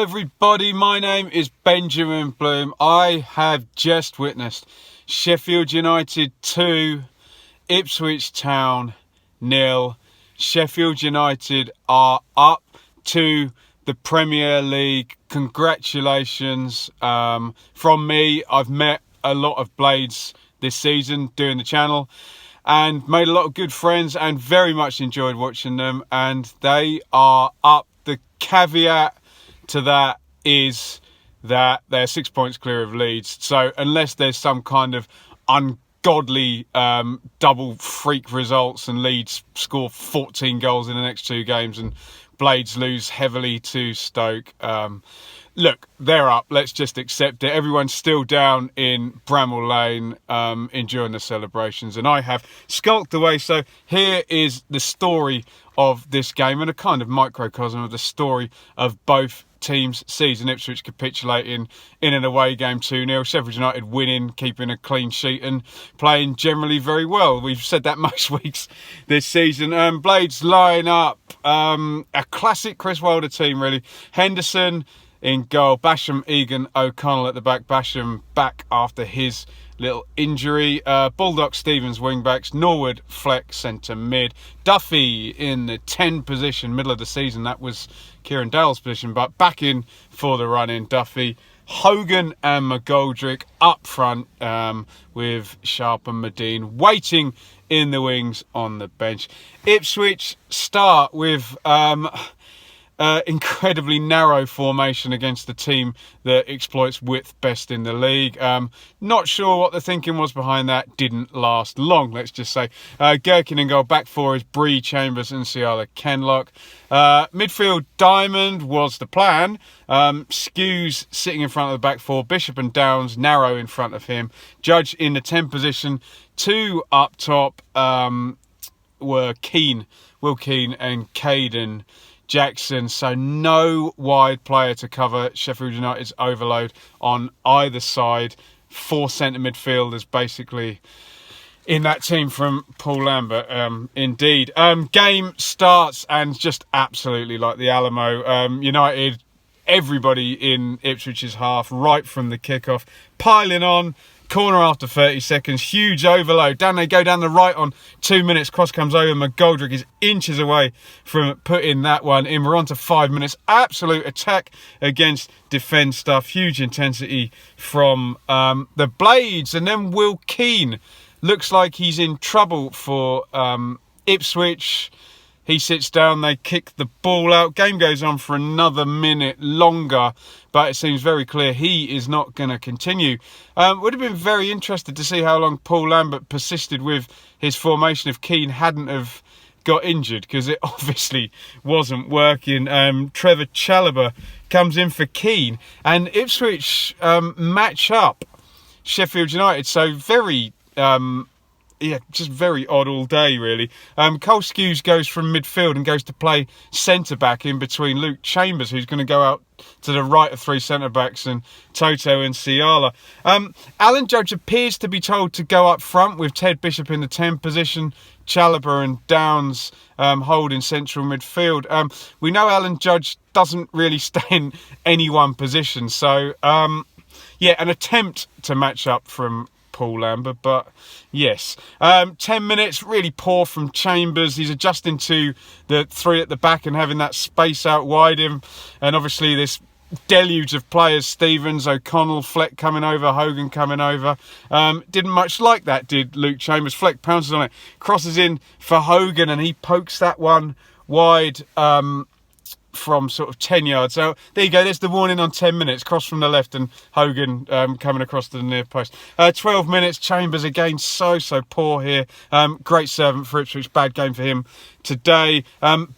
Hello everybody, my name is Benjamin Bloom. I have just witnessed Sheffield United 2, Ipswich Town 0. Sheffield United are up to the Premier League. Congratulations from me. I've met a lot of Blades this season doing the channel and made a lot of good friends and very much enjoyed watching them, and they are up. The caveat to that is that they're 6 points clear of Leeds, so unless there's some kind of ungodly double freak results and Leeds score 14 goals in the next two games and Blades lose heavily to Stoke, look, they're up. Let's just accept it. Everyone's still down in Bramall Lane enjoying the celebrations, and I have skulked away. So here is the story of this game and a kind of microcosm of the story of both teams' season. Ipswich capitulating in an away game 2-0. Sheffield United winning, keeping a clean sheet and playing generally very well. We've said that most weeks this season. Blades line up a classic Chris Wilder team, really. Henderson in goal, Basham, Egan, O'Connell at the back. Basham back after his little injury. Baldock, Stevens wing backs. Norwood, Fleck centre mid. Duffy in the 10 position, middle of the season. That was Kieran Dale's position, but back in for the run in. Duffy, Hogan and McGoldrick up front with Sharp and Medine waiting in the wings on the bench. Ipswich start with incredibly narrow formation against the team that exploits width best in the league. Not sure what the thinking was behind that. Didn't last long, let's just say. Gherkin in goal. Back four is Bree, Chambers and Ciala Kenlock. Midfield diamond was the plan. Skews sitting in front of the back four. Bishop and Downs narrow in front of him. Judge in the 10 position. Two up top were Will Keane and Caden Jackson, so no wide player to cover Sheffield United's overload on either side. 4 centre midfielders basically in that team from Paul Lambert, indeed. Game starts and just absolutely like the Alamo. United, everybody in Ipswich's half right from the kickoff, piling on. Corner after 30 seconds, huge overload. Down they go down the right on 2 minutes. Cross comes over. McGoldrick is inches away from putting that one in. We're on to 5 minutes. Absolute attack against defence stuff. Huge intensity from the Blades. And then Will Keane looks like he's in trouble for Ipswich. He sits down, they kick the ball out. Game goes on for another minute longer, but it seems very clear he is not going to continue. Would have been very interested to see how long Paul Lambert persisted with his formation if Keane hadn't have got injured, because it obviously wasn't working. Trevor Chalobah comes in for Keane, and Ipswich match up Sheffield United. So very... just very odd all day, really. Cole Skews goes from midfield and goes to play centre-back in between Luke Chambers, who's going to go out to the right of 3 centre-backs, and Toto and Ciala. Alan Judge appears to be told to go up front with Ted Bishop in the 10 position, Chalobah and Downs holding central midfield. We know Alan Judge doesn't really stay in any one position, so an attempt to match up from Paul Lambert, but yes. 10 minutes, really poor from Chambers. He's adjusting to the 3 at the back and having that space out wide him, and obviously this deluge of players, Stevens, O'Connell, Fleck coming over, Hogan coming over. Didn't much like that, did Luke Chambers. Fleck pounces on it, crosses in for Hogan, and he pokes that one wide from sort of 10 yards. So there you go, there's the warning on 10 minutes. Cross from the left and Hogan coming across to the near post. 12 minutes, Chambers again so poor here. Great servant for Ipswich, bad game for him today.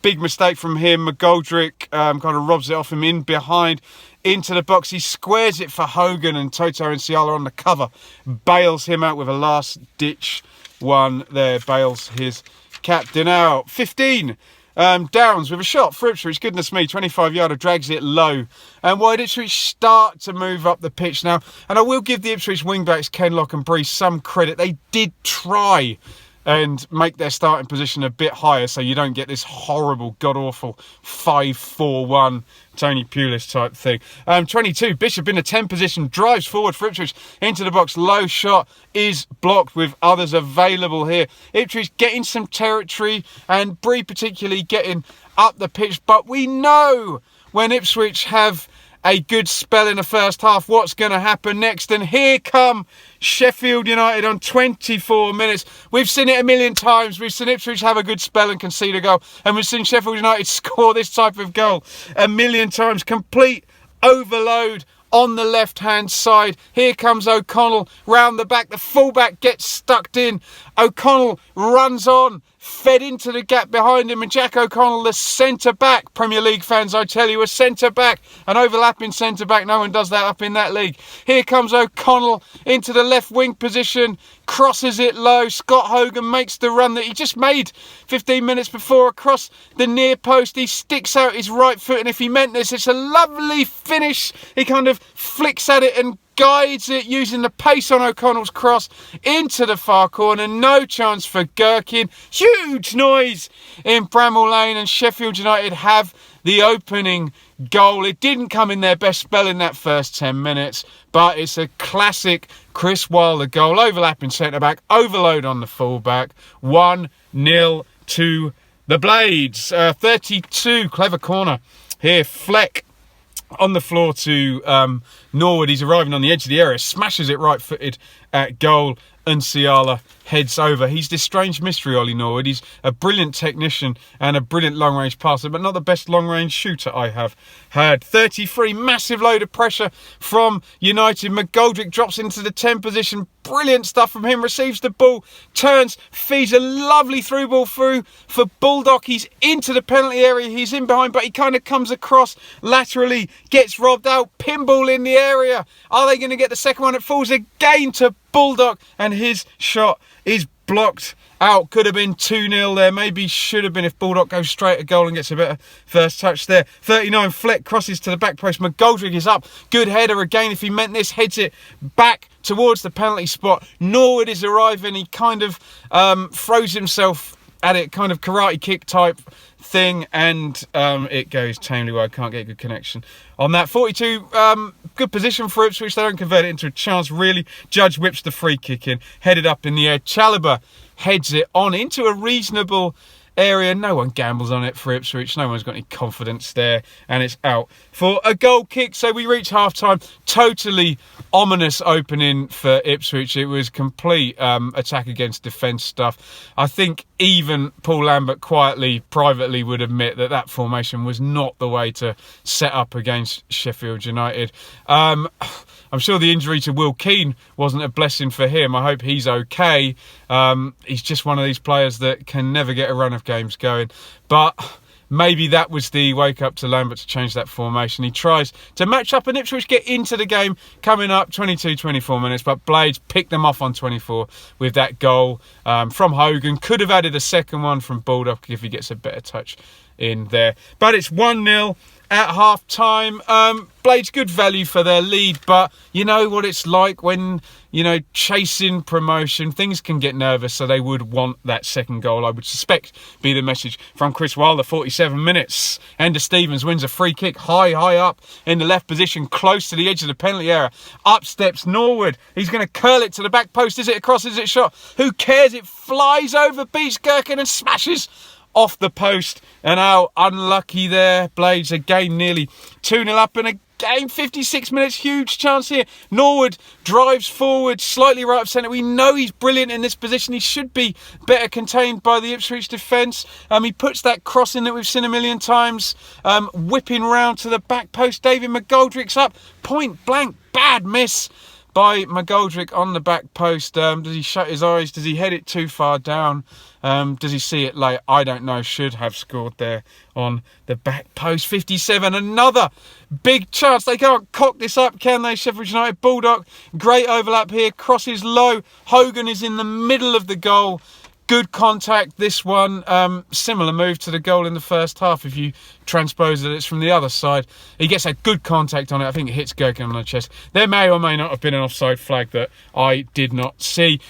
Big mistake from him. McGoldrick kind of robs it off him in behind into the box. He squares it for Hogan, and Toto and Ciala on the cover bails him out with a last ditch one there, bails his captain out. 15 Downs with a shot for Ipswich. Goodness me, 25-yarder, drags it low. And why did Ipswich start to move up the pitch now? And I will give the Ipswich wing-backs, Kenlock and Bree, some credit. They did try and make their starting position a bit higher so you don't get this horrible, god-awful 5-4-1 Tony Pulis type thing. 22, Bishop in a 10 position, drives forward for Ipswich into the box. Low shot is blocked with others available here. Ipswich getting some territory and Bree particularly getting up the pitch. But we know when Ipswich have a good spell in the first half, what's going to happen next? And here come Sheffield United on 24 minutes. We've seen it a million times. We've seen Ipswich have a good spell and concede a goal. And we've seen Sheffield United score this type of goal a million times. Complete overload on the left-hand side. Here comes O'Connell round the back. The fullback gets stuck in. O'Connell runs on, fed into the gap behind him, and Jack O'Connell, the centre-back, Premier League fans, I tell you, a centre-back, an overlapping centre-back, no one does that up in that league. Here comes O'Connell into the left wing position, crosses it low. Scott Hogan makes the run that he just made 15 minutes before across the near post. He sticks out his right foot, and if he meant this, it's a lovely finish. He kind of flicks at it and guides it using the pace on O'Connell's cross into the far corner. No chance for Gherkin. Huge noise in Bramall Lane, and Sheffield United have the opening goal. It didn't come in their best spell in that first 10 minutes, but it's a classic Chris Wilder goal. Overlapping centre-back, overload on the full-back. 1-0 to the Blades. 32, clever corner here. Fleck on the floor to Norwood. He's arriving on the edge of the area, smashes it right-footed at goal, and Ciala heads over. He's this strange mystery, Ollie Norwood. He's a brilliant technician and a brilliant long-range passer, but not the best long-range shooter I have had. 33, massive load of pressure from United. McGoldrick drops into the 10 position. Brilliant stuff from him. Receives the ball, turns, feeds a lovely through ball through for Bulldog. He's into the penalty area. He's in behind, but he kind of comes across laterally, gets robbed out. Pinball in the area. Are they going to get the second one? It falls again to Bulldog, and his shot is blocked out. Could have been 2-0 there. Maybe should have been if Bulldog goes straight at goal and gets a better first touch there. 39, Fleck crosses to the back post. McGoldrick is up. Good header again. If he meant this, heads it back towards the penalty spot. Norwood is arriving. He kind of throws himself at it, kind of karate kick type thing, and it goes tamely well. I can't get a good connection on that. 42, good position for Ipswich. They don't convert it into a chance, really. Judge whips the free kick in, headed up in the air. Chalobah heads it on into a reasonable area. No one gambles on it for Ipswich. No one's got any confidence there, and it's out for a goal kick. So we reach half-time. Totally ominous opening for Ipswich. It was complete attack against defence stuff. I think even Paul Lambert quietly, privately would admit that that formation was not the way to set up against Sheffield United. I'm sure the injury to Will Keane wasn't a blessing for him. I hope he's okay. He's just one of these players that can never get a run of games going. But maybe that was the wake-up to Lambert to change that formation. He tries to match up, and Ipswich get into the game coming up 22-24 minutes. But Blades picked them off on 24 with that goal from Hogan. Could have added a second one from Bulldog if he gets a better touch in there. But it's 1-0 at half-time. Blades good value for their lead, but you know what it's like when, you know, chasing promotion, things can get nervous, so they would want that second goal, I would suspect, be the message from Chris Wilder. 47 minutes. Ender Stevens wins a free kick high up in the left position, close to the edge of the penalty area. Up steps Norwood. He's going to curl it to the back post. Is it across? Is it shot? Who cares? It flies over, beats Gherkin and smashes off the post. And how unlucky there. Blades again nearly 2-0 up, and again 56 minutes, huge chance here. Norwood drives forward slightly right of centre. We know he's brilliant in this position. He should be better contained by the Ipswich defence. He puts that cross in that we've seen a million times, whipping round to the back post. David McGoldrick's up, point blank, bad miss by McGoldrick on the back post. Does he shut his eyes? Does he head it too far down? Does he see it late? I don't know. Should have scored there on the back post. 57, another big chance. They can't cock this up, can they? Sheffield United. Bulldog, great overlap here. Crosses low. Hogan is in the middle of the goal. Good contact, this one. Similar move to the goal in the first half if you transpose that it's from the other side. He gets a good contact on it. I think it hits Gherkin on the chest. There may or may not have been an offside flag that I did not see.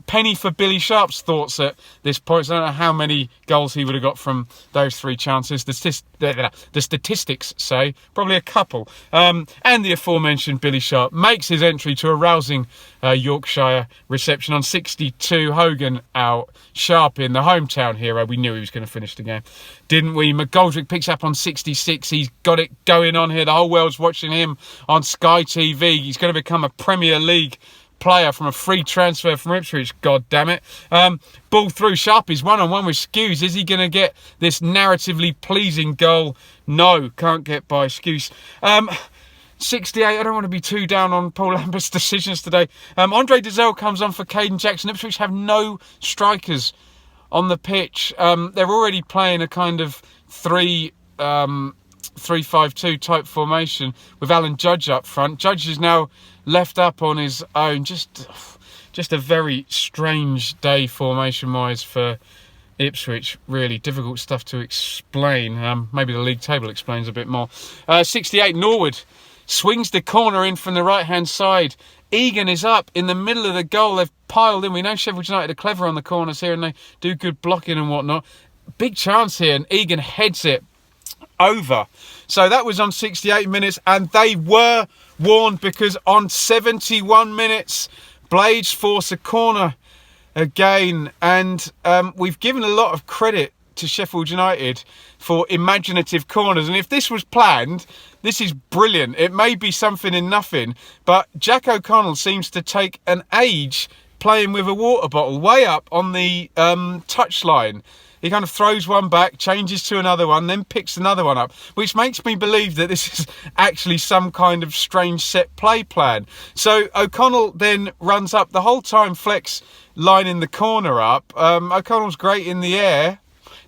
Penny for Billy Sharp's thoughts at this point. So I don't know how many goals he would have got from those 3 chances. The statistics say probably a couple. And the aforementioned Billy Sharp makes his entry to a rousing Yorkshire reception on 62. Hogan out. Sharp in, the hometown hero. We knew he was going to finish the game, didn't we? McGoldrick picks up on 66. He's got it going on here. The whole world's watching him on Sky TV. He's going to become a Premier League player from a free transfer from Ipswich. God damn it. Ball through. Sharp is one-on-one with Skews. Is he going to get this narratively pleasing goal? No, can't get by Skews. 68, I don't want to be too down on Paul Lambert's decisions today. Andre Dizelle comes on for Caden Jackson. Ipswich have no strikers on the pitch. They're already playing a kind of 3-5-2 type formation with Alan Judge up front. Judge is now left up on his own. Just a very strange day formation-wise for Ipswich. Really difficult stuff to explain. Maybe the league table explains a bit more. 68, Norwood swings the corner in from the right-hand side. Egan is up in the middle of the goal. They've piled in. We know Sheffield United are clever on the corners here and they do good blocking and whatnot. Big chance here, and Egan heads it over. So that was on 68 minutes, and they were warned because on 71 minutes, Blades force a corner again. And we've given a lot of credit to Sheffield United for imaginative corners. And if this was planned, this is brilliant. It may be something in nothing, but Jack O'Connell seems to take an age playing with a water bottle way up on the touchline. He kind of throws one back, changes to another one, then picks another one up, which makes me believe that this is actually some kind of strange set play plan. So O'Connell then runs up the whole time, Flex lining the corner up. O'Connell's great in the air.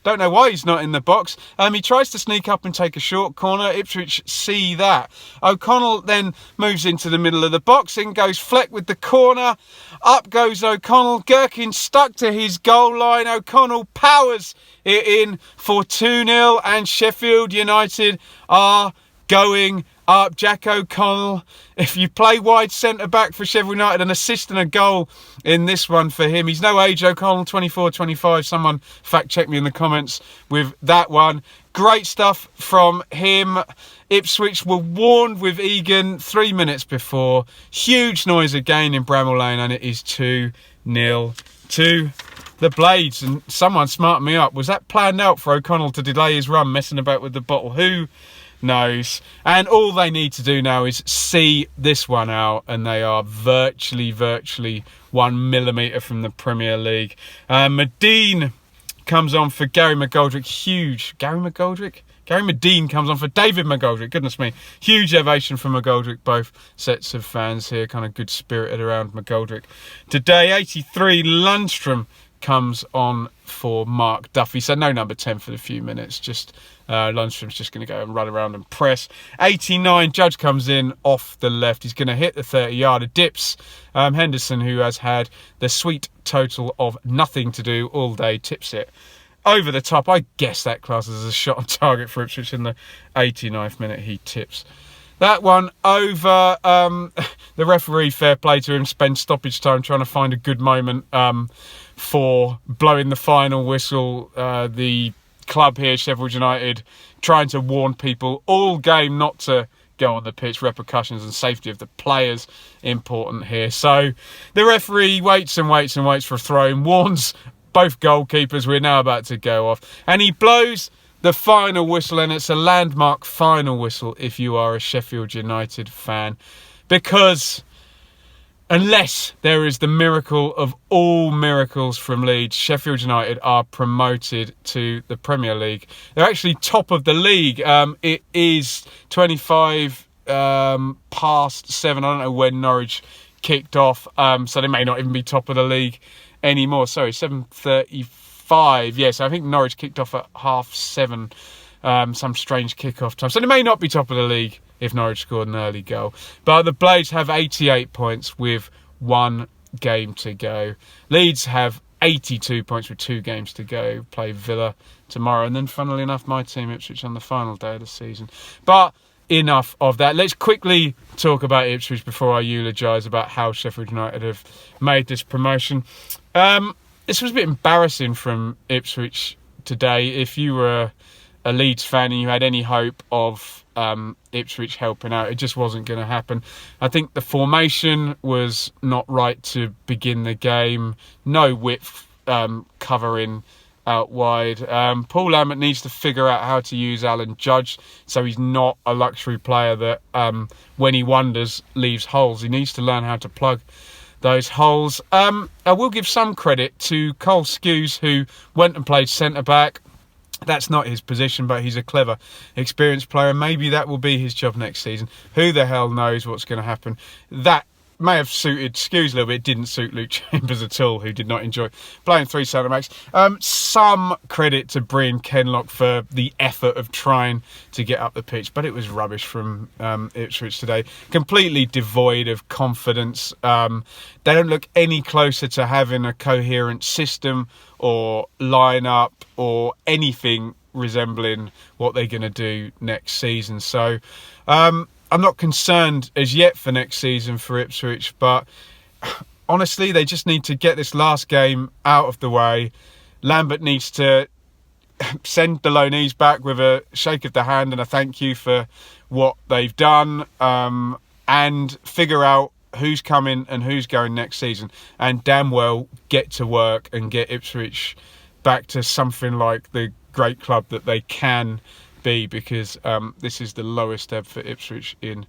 Don't know why he's not in the box. He tries to sneak up and take a short corner. Ipswich see that. O'Connell then moves into the middle of the box. In goes Fleck with the corner. Up goes O'Connell. Gherkin stuck to his goal line. O'Connell powers it in for 2-0. And Sheffield United are going up. Jack O'Connell, if you play wide centre-back for Sheffield United, an assist and a goal in this one for him. He's no age, O'Connell, 24, 25. Someone fact-check me in the comments with that one. Great stuff from him. Ipswich were warned with Egan 3 minutes before. Huge noise again in Bramall Lane, and it is 2-0 to the Blades. And someone smarted me up. Was that planned out for O'Connell to delay his run, messing about with the bottle? Who knows? And all they need to do now is see this one out, and they are virtually 1 millimetre from the Premier League. Medine comes on for Gary McGoldrick. Huge. Gary McGoldrick? Gary Medine comes on for David McGoldrick. Goodness me. Huge ovation from McGoldrick. Both sets of fans here. Kind of good spirited around McGoldrick. Today, 83, Lundstrom comes on for Mark Duffy. So no number 10 for the few minutes. Just Lundstrom's just going to go and run around and press. 89, Judge comes in off the left. He's going to hit the 30-yarder. Dips Henderson, who has had the sweet total of nothing to do all day, tips it over the top. I guess that class is a shot on target for Ipswich in the 89th minute. He tips that one over. The referee, fair play to him, spends stoppage time trying to find a good moment for blowing the final whistle. The club here, Sheffield United, trying to warn people all game not to go on the pitch. Repercussions and safety of the players important here. So the referee waits and waits and waits for a throw and warns both goalkeepers. We're now about to go off, and he blows the final whistle, and it's a landmark final whistle if you are a Sheffield United fan, because unless there is the miracle of all miracles from Leeds, Sheffield United are promoted to the Premier League. They're actually top of the league. It is 25 past 7. I don't know when Norwich kicked off, so they may not even be top of the league anymore. Sorry, 7:35. Yes, I think Norwich kicked off at 7:30. Some strange kickoff time. So they may not be top of the league if Norwich scored an early goal. But the Blades have 88 points with 1 game to go. Leeds have 82 points with 2 games to go. Play Villa tomorrow, and then funnily enough my team Ipswich on the final day of the season. But enough of that. Let's quickly talk about Ipswich before I eulogise about how Sheffield United have made this promotion. This was a bit embarrassing from Ipswich today. If you were a Leeds fan and you had any hope of Ipswich helping out, it just wasn't going to happen. I think the formation was not right to begin the game. No width covering out wide. Paul Lambert needs to figure out how to use Alan Judge so he's not a luxury player that when he wanders leaves holes. He needs to learn how to plug those holes. I will give some credit to Cole Skews, who went and played centre-back. That's not his position, but he's a clever, experienced player. Maybe that will be his job next season. Who the hell knows what's going to happen? That may have suited Skews a little bit. It didn't suit Luke Chambers at all, who did not enjoy playing 3 centre-backs. Some credit to Brian Kenlock for the effort of trying to get up the pitch, but it was rubbish from Ipswich today. Completely devoid of confidence. They don't look any closer to having a coherent system or line-up or anything resembling what they're going to do next season. So I'm not concerned as yet for next season for Ipswich, but honestly, they just need to get this last game out of the way. Lambert needs to send the loanees back with a shake of the hand and a thank you for what they've done, and figure out who's coming and who's going next season, and damn well get to work and get Ipswich back to something like the great club that they can be, because this is the lowest ebb for Ipswich in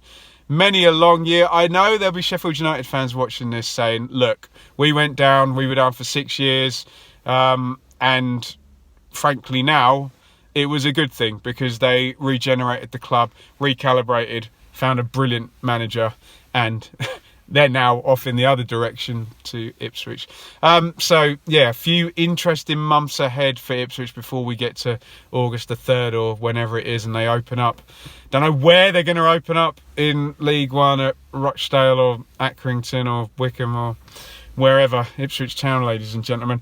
many a long year. I know there'll be Sheffield United fans watching this saying, look, we were down for 6 years, and frankly now it was a good thing because they regenerated the club, recalibrated, found a brilliant manager, and they're now off in the other direction to Ipswich. So, yeah, a few interesting months ahead for Ipswich before we get to August the 3rd or whenever it is and they open up. Don't know where they're going to open up in League One, at Rochdale or Accrington or Wickham or wherever. Ipswich Town, ladies and gentlemen.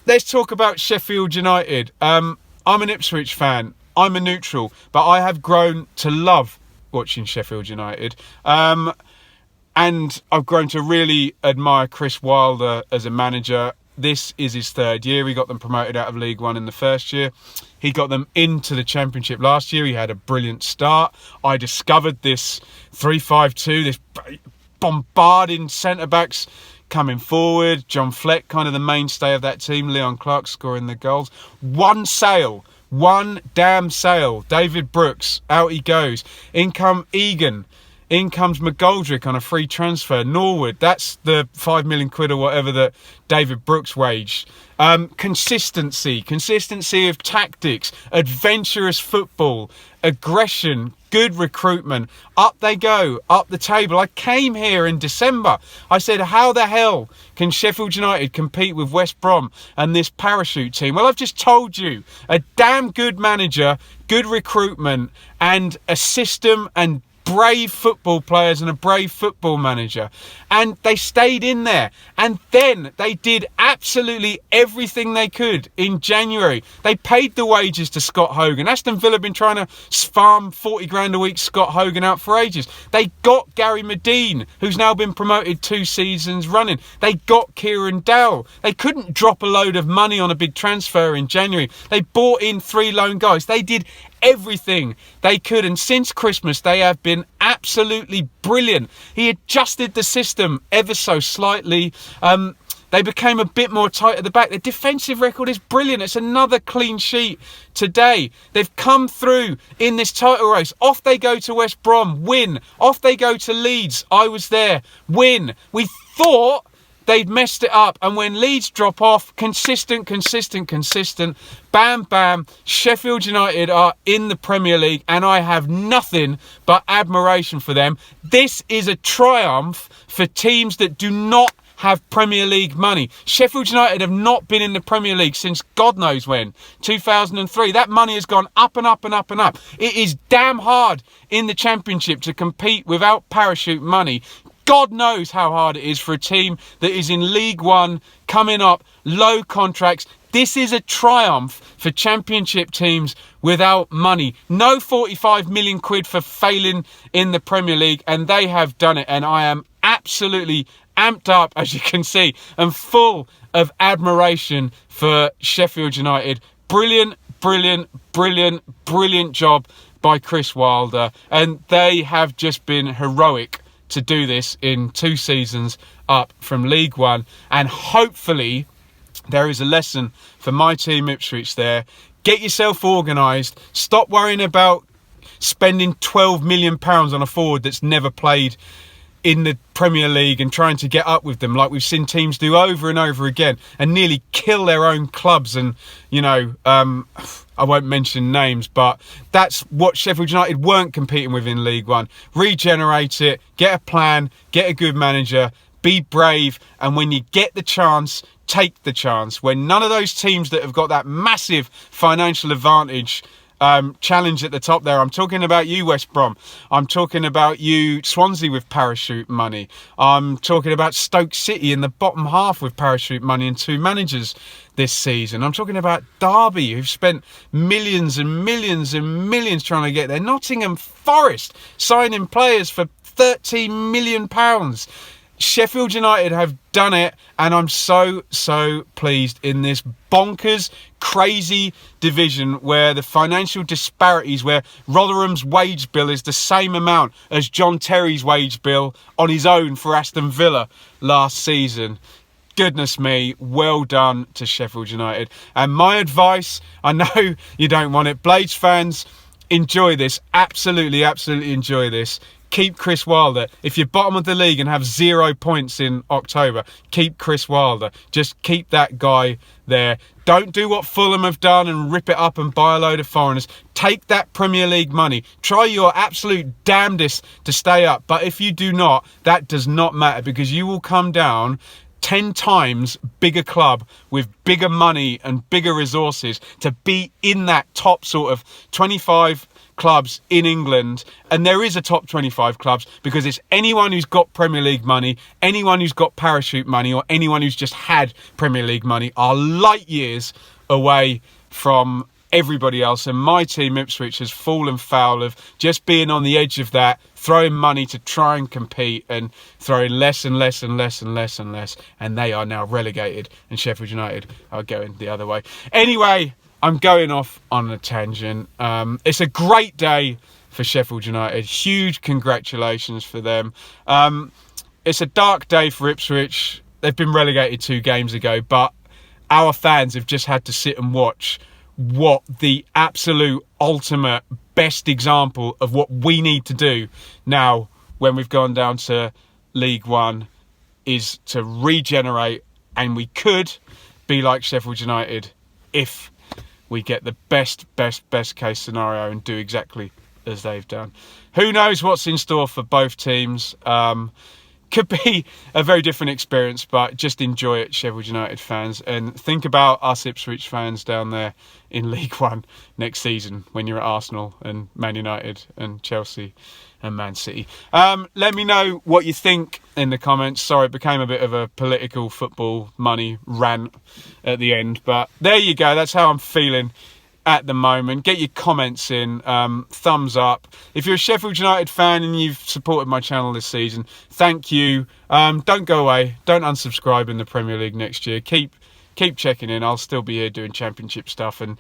Let's talk about Sheffield United. I'm an Ipswich fan. I'm a neutral, but I have grown to love watching Sheffield United. And I've grown to really admire Chris Wilder as a manager. This is his 3rd year. He got them promoted out of League One in the first year. He got them into the Championship last year. He had a brilliant start. I discovered this 3-5-2, this bombarding centre-backs coming forward. John Fleck, kind of the mainstay of that team. Leon Clark scoring the goals. One damn sail. David Brooks, out he goes. In come Egan. In comes McGoldrick on a free transfer. Norwood, that's the 5 million quid or whatever that David Brooks waged. Consistency of tactics, adventurous football, aggression, good recruitment. Up they go, up the table. I came here in December. I said, how the hell can Sheffield United compete with West Brom and this parachute team? Well, I've just told you. A damn good manager, good recruitment, and a system and brave football players and a brave football manager, and they stayed in there, and then they did absolutely everything they could in January. They paid the wages to Scott Hogan. Aston Villa have been trying to farm 40 grand a week Scott Hogan out for ages. They got Gary Medine, who's now been promoted 2 seasons running. They got Kieran Dowell. They couldn't drop a load of money on a big transfer in January. They bought in 3 loan guys. They did everything they could, and since Christmas they have been absolutely brilliant. He adjusted the system ever so slightly. They became a bit more tight at the back. Their defensive record is brilliant. It's another clean sheet today. They've come through in this title race. Off they go to West Brom, win. Off they go to Leeds, I was there, win. We thought they'd messed it up, and when Leeds drop off, consistent, bam, bam, Sheffield United are in the Premier League, and I have nothing but admiration for them. This is a triumph for teams that do not have Premier League money. Sheffield United have not been in the Premier League since God knows when, 2003. That money has gone up and up and up and up. It is damn hard in the Championship to compete without parachute money. God knows how hard it is for a team that is in League One, coming up, low contracts. This is a triumph for Championship teams without money. No 45 million quid for failing in the Premier League, and they have done it. And I am absolutely amped up, as you can see, and full of admiration for Sheffield United. Brilliant, brilliant, brilliant, brilliant job by Chris Wilder. And they have just been heroic to do this in 2 seasons up from League One. And hopefully there is a lesson for my team Ipswich there. Get yourself organised. Stop worrying about spending £12 million on a forward that's never played in the Premier League and trying to get up with them, like we've seen teams do over and over again, and nearly kill their own clubs. And, you know, I won't mention names, but that's what Sheffield United weren't competing with in League One. Regenerate it, get a plan, get a good manager, be brave, and when you get the chance, take the chance. When none of those teams that have got that massive financial advantage challenge at the top there. I'm talking about you, West Brom. I'm talking about you, Swansea, with parachute money. I'm talking about Stoke City in the bottom half with parachute money and 2 managers this season. I'm talking about Derby, who've spent millions and millions and millions trying to get there. Nottingham Forest signing players for £13 million. Sheffield United have done it, and I'm so pleased in this bonkers, crazy division where the financial disparities, where Rotherham's wage bill is the same amount as John Terry's wage bill on his own for Aston Villa last season. Goodness me, well done to Sheffield United. And my advice, I know you don't want it, Blades fans, enjoy this. Absolutely enjoy this. Keep Chris Wilder. If you're bottom of the league and have 0 points in October, keep Chris Wilder. Just keep that guy there. Don't do what Fulham have done and rip it up and buy a load of foreigners. Take that Premier League money. Try your absolute damnedest to stay up. But if you do not, that does not matter, because you will come down 10 times bigger club with bigger money and bigger resources to be in that top sort of 25 clubs in England. And there is a top 25 clubs, because it's anyone who's got Premier League money, anyone who's got parachute money, or anyone who's just had Premier League money are light years away from everybody else. And my team Ipswich has fallen foul of just being on the edge of that, throwing money to try and compete and throwing less and less and less and less and less, and they are now relegated, and Sheffield United are going the other way. Anyway, I'm going off on a tangent. It's a great day for Sheffield United. Huge congratulations for them. It's a dark day for Ipswich. They've been relegated 2 games ago, but our fans have just had to sit and watch what the absolute ultimate best example of what we need to do now when we've gone down to League One is to regenerate, and we could be like Sheffield United if we get the best case scenario and do exactly as they've done. Who knows what's in store for both teams? Could be a very different experience, but just enjoy it, Sheffield United fans, and think about us Ipswich fans down there in League One next season when you're at Arsenal and Man United and Chelsea and Man City. Let me know what you think in the comments. Sorry, it became a bit of a political football money rant at the end, but there you go. That's how I'm feeling at the moment. Get your comments in, thumbs up. If you're a Sheffield United fan and you've supported my channel this season, thank you. Don't go away. Don't unsubscribe in the Premier League next year. Keep checking in. I'll still be here doing Championship stuff and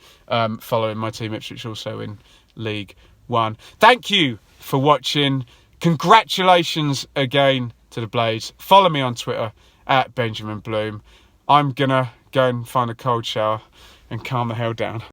following my team Ipswich also in League One. Thank you for watching. Congratulations again to the Blades. Follow me on Twitter at Benjamin Bloom. I'm gonna go and find a cold shower and calm the hell down.